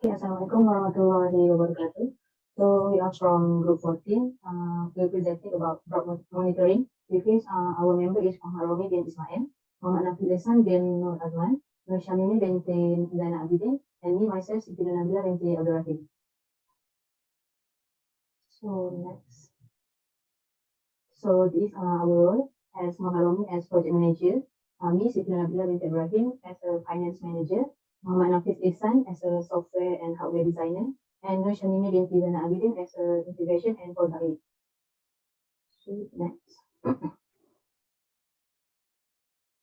Assalamualaikum warahmatullahi wabarakatuh. So we are from Group 14. We're presenting about drought monitoring. With this, our member is Muhammad Romi bin Ismail, Muhammad Nafi Lesan bin Nur Azman, Nur Syamini binti Zainal Abidin, and me myself Siti Nabila binti Abdul Rahim. So next. So this is our role as Muhammad Romi as project manager, me Siti Nabila binti Abdul Rahim as a finance manager, Muhammad Nafis Ihsan as a software and hardware designer, and Nur Shamini binti Zainal Abidin as a integration and product lead. So next.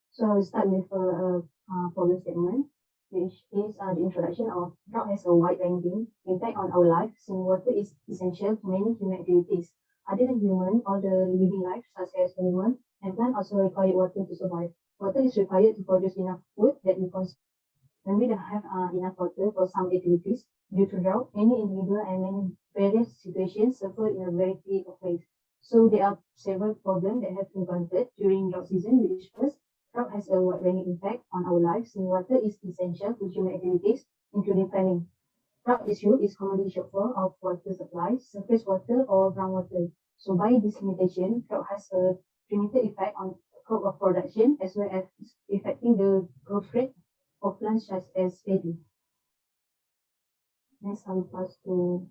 So we start with a problem statement, which is the introduction of drought has a wide-ranging impact on our life, since water is essential to many human activities. Other than human, all the living life, such as animals and plants, also require water to survive. Water is required to produce enough food that we consume. When we don't have enough water for some activities due to drought, many individuals and many various situations suffer in a variety of ways. So there are several problems that have encountered during drought season, which first, drought has a wide-ranging impact on our lives, since water is essential to human activities, including farming. Drought issue is commonly shortfall of water supply, surface water or groundwater. So by this limitation, drought has a limited effect on crop of production as well as affecting the growth rate of plants such as paddy. Next, I will pass to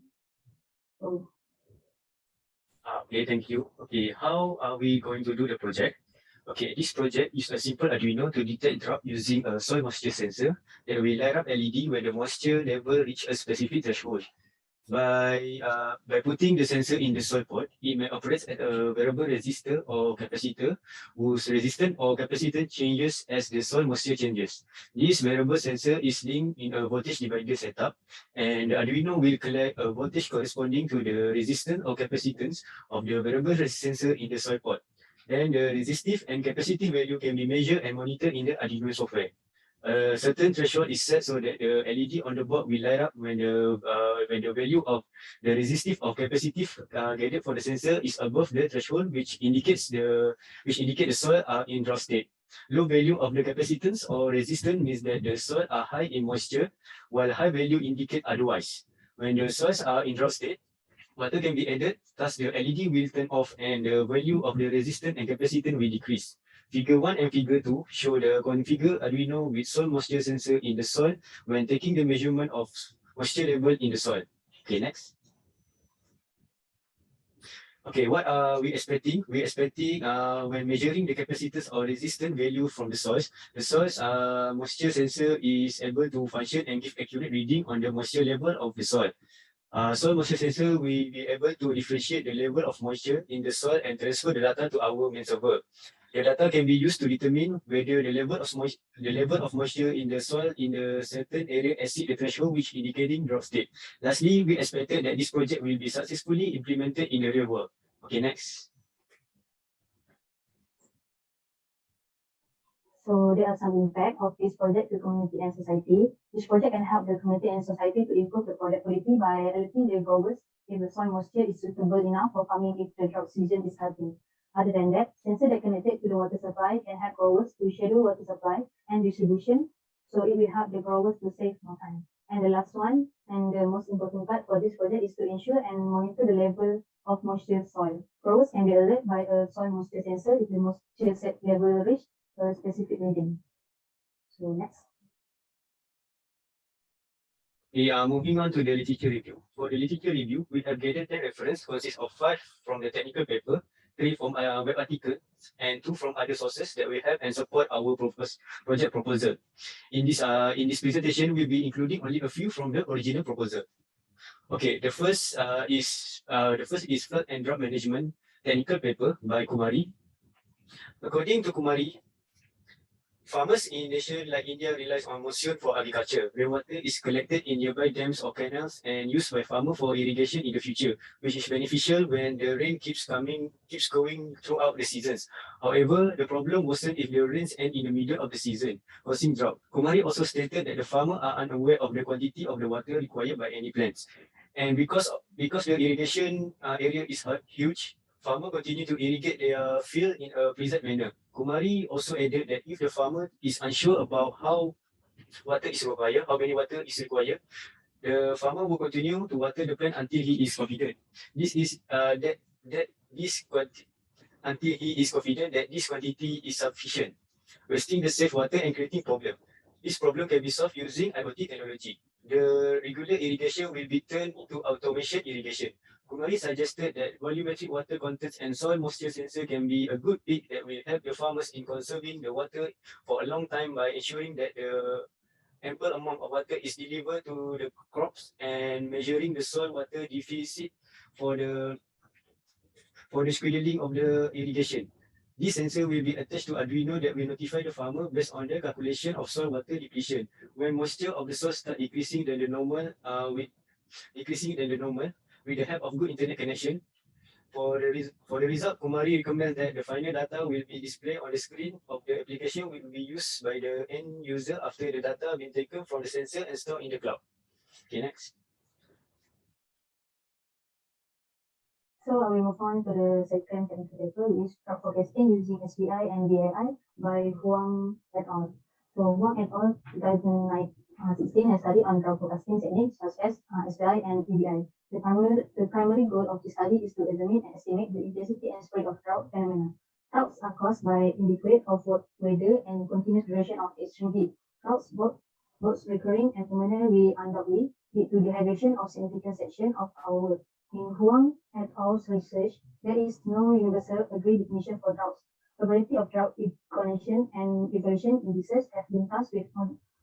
Okay, thank you. Okay, how are we going to do the project? Okay, this project is a simple Arduino to detect drought using a soil moisture sensor that will light up LED when the moisture level reach a specific threshold. By putting the sensor in the soil pot, it may operate at a variable resistor or capacitor whose resistance or capacitance changes as the soil moisture changes. This variable sensor is linked in a voltage divider setup, and the Arduino will collect a voltage corresponding to the resistance or capacitance of the variable sensor in the soil pot. Then the resistive and capacitive value can be measured and monitored in the Arduino software. A certain threshold is set so that the LED on the board will light up when the value of the resistive or capacitive gathered for the sensor is above the threshold, which indicates the soil are in drought state. Low value of the capacitance or resistance means that the soil are high in moisture, while high value indicate otherwise. When the soils are in drought state, water can be added, thus the LED will turn off and the value of the resistance and capacitance will decrease. Figure 1 and Figure 2 show the configured Arduino with soil moisture sensor in the soil when taking the measurement of moisture level in the soil. Okay, next. Okay, what are we expecting? We're expecting when measuring the capacitance or resistance value from the soils moisture sensor is able to function and give accurate reading on the moisture level of the soil. Soil moisture sensor will be able to differentiate the level of moisture in the soil and transfer the data to our main server. The data can be used to determine whether the level of moisture in the soil in a certain area exceed the threshold, which indicating drought state. Lastly, we expected that this project will be successfully implemented in the real world. Okay, next. So there are some impact of this project to community and society. This project can help the community and society to improve the product quality by alerting the growers if the soil moisture is suitable enough for farming if the drought season is starting. Other than that, sensors that connected to the water supply can help growers to schedule water supply and distribution, so it will help the growers to save more time. And the last one, and the most important part for this project, is to ensure and monitor the level of moisture soil. Growers can be alerted by a soil moisture sensor if the moisture set level reach a specific reading. So next. We are moving on to the literature review. For the literature review, we have gathered 10 references, consists of 5 from the technical paper, 3 from web articles, and 2 from other sources that we have and support our project proposal. In this presentation, we'll be including only a few from the original proposal. Okay, the first is flood and drought management technical paper by Kumari. According to Kumari, farmers in nations like India relies on monsoon for agriculture. Rainwater is collected in nearby dams or canals and used by farmers for irrigation in the future, which is beneficial when the rain keeps going throughout the seasons. However, the problem worsens if the rains end in the middle of the season, causing drought. Kumari also stated that the farmers are unaware of the quantity of the water required by any plants. And because the irrigation area is huge, farmers continue to irrigate their field in a precise manner. Kumari also added that if the farmer is unsure about how many water is required, The farmer will continue to water the plant until he is confident. This is that this quantity until he is confident that this quantity is sufficient, wasting the safe water and creating problem. This problem can be solved using IoT technology. The regular irrigation will be turned to automation irrigation. Kumari suggested that volumetric water contents and soil moisture sensor can be a good pick that will help the farmers in conserving the water for a long time by ensuring that the ample amount of water is delivered to the crops and measuring the soil water deficit for the scheduling of the irrigation. This sensor will be attached to Arduino that will notify the farmer based on the calculation of soil water depletion. When moisture of the soil start decreasing than the normal, with the help of good internet connection. For the result, Kumari recommends that the final data will be displayed on the screen of the application will be used by the end user after the data been taken from the sensor and stored in the cloud. Okay, next. So we move on to the second technical paper, which is drought forecasting using SPI and DAI by Huang et al. So Huang et al. 2016 has studied on drought forecasting techniques such as SPI and EDI. The primary goal of the study is to examine and estimate the intensity and spread of drought phenomena. Droughts are caused by inadequate of weather and continuous duration of extreme heat. Droughts, both recurring and permanent, will undoubtedly lead to dehydration of significant section of our world. In Huang et al.'s research, there is no universal agreed definition for droughts. A variety of drought condition and evaluation indices have been tasked with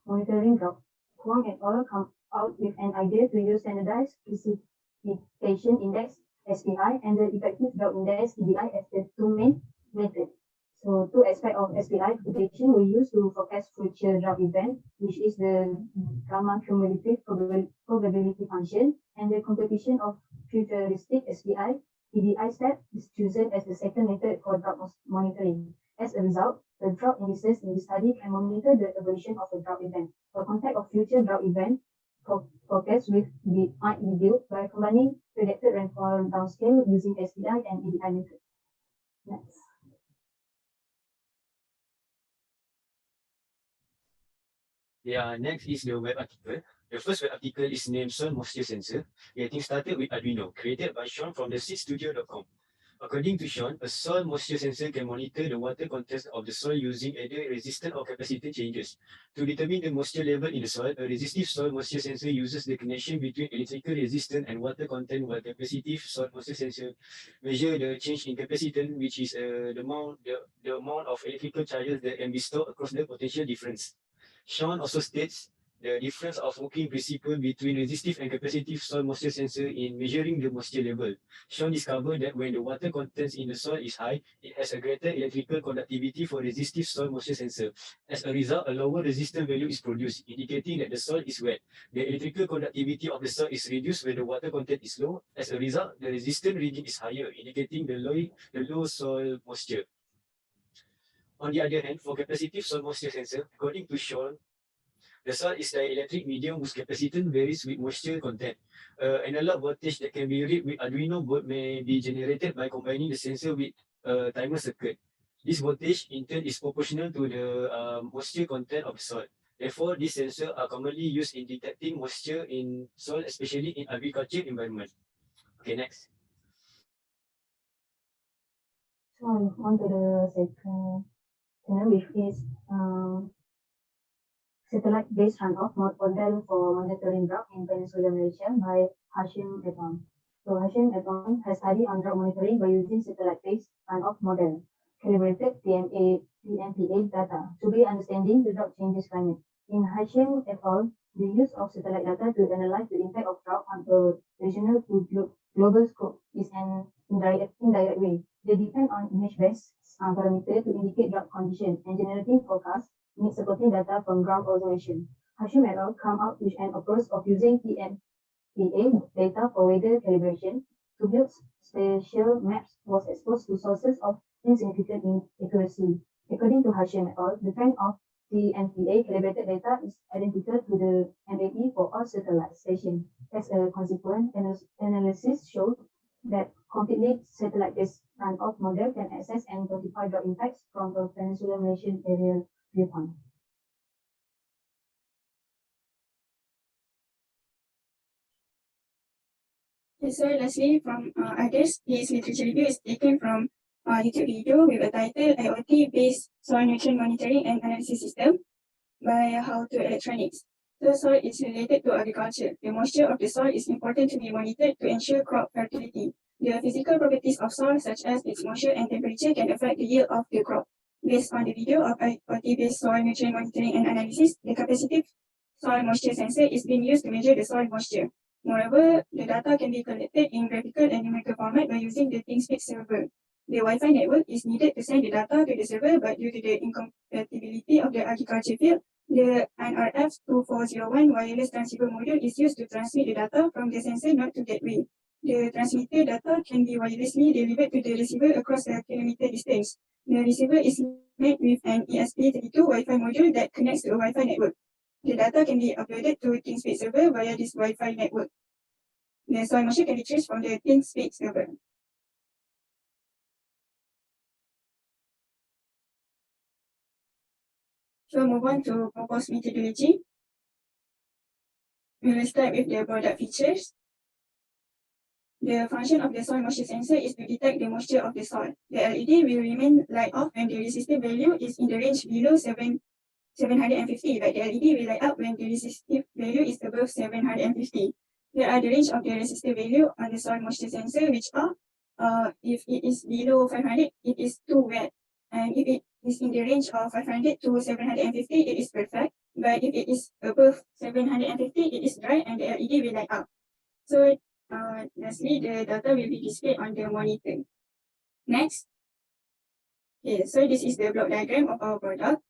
monitoring drought. Huang et al. Come out with an idea to use standardized precipitation index (SPI) and the effective drought index (EDI) as the two main methods. So two aspects of SPI precipitation we use to forecast future drought event, which is the gamma cumulative probability function, and the computation of futuristic SPI. EDI step is chosen as the second method for drought monitoring. As a result, the drought indices in the study can monitor the evolution of a drought event. For contact of future drought event, forecast might be built by combining predicted rainfall downscale using SPI and EDI method. Next. Yeah, next is the web article. The first web article is named Soil Moisture Sensor, getting started with Arduino, created by Sean from the seedstudio.com. According to Sean, a soil moisture sensor can monitor the water content of the soil using either resistance or capacitance changes. To determine the moisture level in the soil, a resistive soil moisture sensor uses the connection between electrical resistance and water content, while capacitive soil moisture sensor measure the change in capacitance, which is the amount of electrical charges that can be stored across the potential difference. Sean also states the difference of working principle between resistive and capacitive soil moisture sensor in measuring the moisture level. Sean discovered that when the water contents in the soil is high, it has a greater electrical conductivity for resistive soil moisture sensor. As a result, a lower resistance value is produced, indicating that the soil is wet. The electrical conductivity of the soil is reduced when the water content is low. As a result, the resistance reading is higher, indicating the low soil moisture. On the other hand, for capacitive soil moisture sensor, according to Sean, the soil is dielectric medium whose capacitance varies with moisture content. Analog voltage that can be read with Arduino board may be generated by combining the sensor with a timer circuit. This voltage in turn is proportional to the moisture content of the soil. Therefore, these sensors are commonly used in detecting moisture in soil, especially in agriculture environment. Okay, next. So on to the second channel, which is satellite-based runoff model for monitoring drought in Peninsular Malaysia by Hashim et al. So Hashim et al. Has studied on drought monitoring by using satellite-based runoff model, calibrated PMPA data to be understanding the drought changes climate. In Hashim et al., the use of satellite data to analyze the impact of drought on a regional to global scope is an indirect way. They depend on image-based parameter to indicate drought condition and generating forecasts need supporting data from ground observation. Hashim et al. Come out with an approach of using PMPA data for weather calibration to build spatial maps was exposed to sources of insignificant inaccuracy. According to Hashim et al., the trend of PMPA calibrated data is identical to the MAE for all satellite stations. As a consequence, analysis showed that completely satellite-based runoff model can assess and quantify drought impacts from a Peninsular Malaysian area viewpoint. So lastly, from others, his literature review is taken from YouTube video with a title IoT-based soil nutrient monitoring and analysis system by How to Electronics. The soil is related to agriculture. The moisture of the soil is important to be monitored to ensure crop fertility. The physical properties of soil, such as its moisture and temperature, can affect the yield of the crop. Based on the video of IoT-based soil nutrient monitoring and analysis, the capacitive soil moisture sensor is being used to measure the soil moisture. Moreover, the data can be collected in graphical and numerical format by using the ThinkSpeak server. The Wi-Fi network is needed to send the data to the server, but due to the incompatibility of the agriculture field, the NRF2401 wireless transceiver module is used to transmit the data from the sensor node to gateway. The transmitted data can be wirelessly delivered to the receiver across a kilometer distance. The receiver is made with an ESP32 Wi-Fi module that connects to a Wi-Fi network. The data can be uploaded to ThinkSpeak server via this Wi-Fi network. The soil moisture can be traced from the ThinkSpeak server. So move on to proposed methodology. We will start with the product features. The function of the soil moisture sensor is to detect the moisture of the soil. The LED will remain light off when the resistive value is in the range below 750, but the LED will light up when the resistive value is above 750. There are the range of the resistive value on the soil moisture sensor, which are if it is below 500, it is too wet. And if it is in the range of 500 to 750, it is perfect. But if it is above 750, it is dry and the LED will light up. So lastly, the data will be displayed on the monitor. Next. Okay, so this is the block diagram of our product.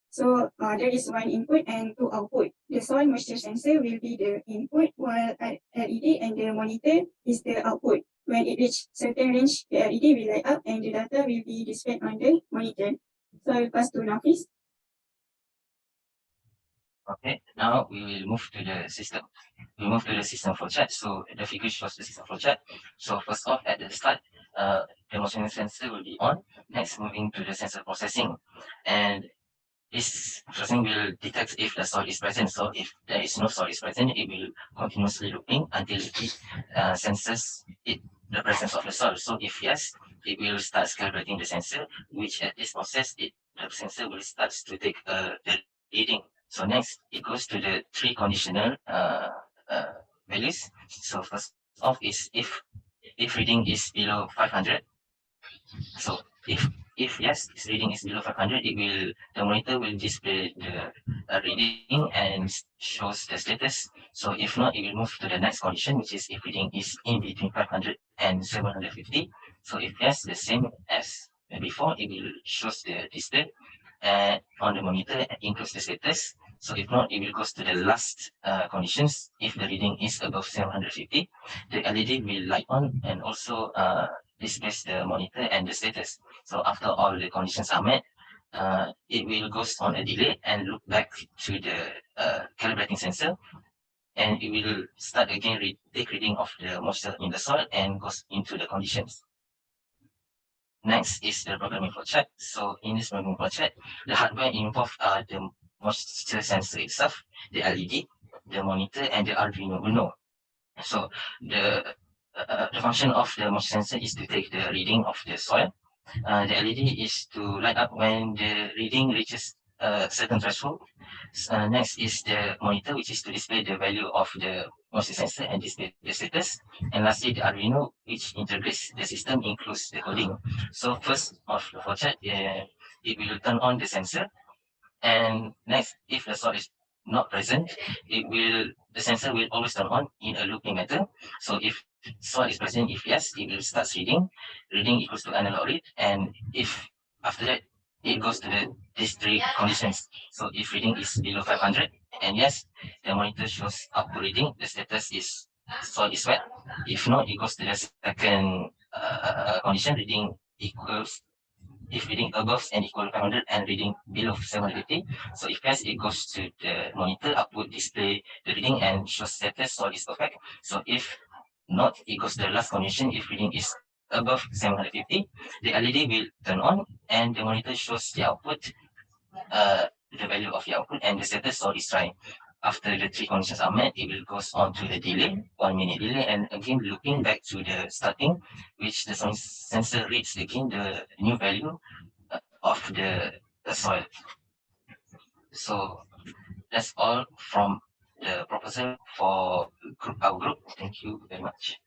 So there is one input and two output. The soil moisture sensor will be the input, while LED and the monitor is the output. When it reaches certain range, the LED will light up and the data will be displayed on the monitor. So I will pass to Nafis. Okay, now we will move to the system. We move to the system flowchart. So the figure shows the system flowchart. So first off, at the start, the motion sensor will be on. Next, moving to the sensor processing, and this processing will detect if the soil is present. So if there is no soil is present, it will continuously looping until it senses the presence of the soil. So if yes, it will start calibrating the sensor, which at this process, the sensor will start to take the reading. So next, it goes to the three conditional values. So first off is if reading is below 500. So if yes, its reading is below 500, the monitor will display the reading and shows the status. So if not, it will move to the next condition, which is if reading is in between 500 and 750. So if yes, the same as before, it will shows the display on the monitor includes the status. So if not, it will go to the last conditions. If the reading is above 750, the LED will light on and also displays the monitor and the status. So after all the conditions are met, it will go on a delay and look back to the calibrating sensor, and it will start again take reading of the moisture in the soil and goes into the conditions. Next is the programming flowchart. So in this programming flowchart, the hardware involved are the moisture sensor itself, the LED, the monitor, and the Arduino Uno. So the function of the moisture sensor is to take the reading of the soil. The LED is to light up when the reading reaches a certain threshold. Next is the monitor, which is to display the value of the moisture sensor and display the status. And lastly, the Arduino, which integrates the system, includes the coding. So first of the flowchart, it will turn on the sensor. And next, if the soil is not present, the sensor will always turn on in a looping method. So if soil is present, if yes, it will start reading. Reading equals to analog read. And if after that, it goes to these three conditions. So if reading is below 500, and yes, the monitor shows output reading, the status is soil is wet. If not, it goes to the second condition, reading equals, if reading above and equal to 500 and reading below 750. So if yes, it goes to the monitor, output display the reading and shows status, soil is perfect. So if not, it goes to the last condition, if reading is above 750, the LED will turn on and the monitor shows the output, the value of the output and the status, soil is dry. after the three conditions are met, it will goes on to the delay, 1 minute delay, and again looping back to the starting, which the soil sensor reads again the new value of the soil. So that's all from the proposal for our group. Thank you very much.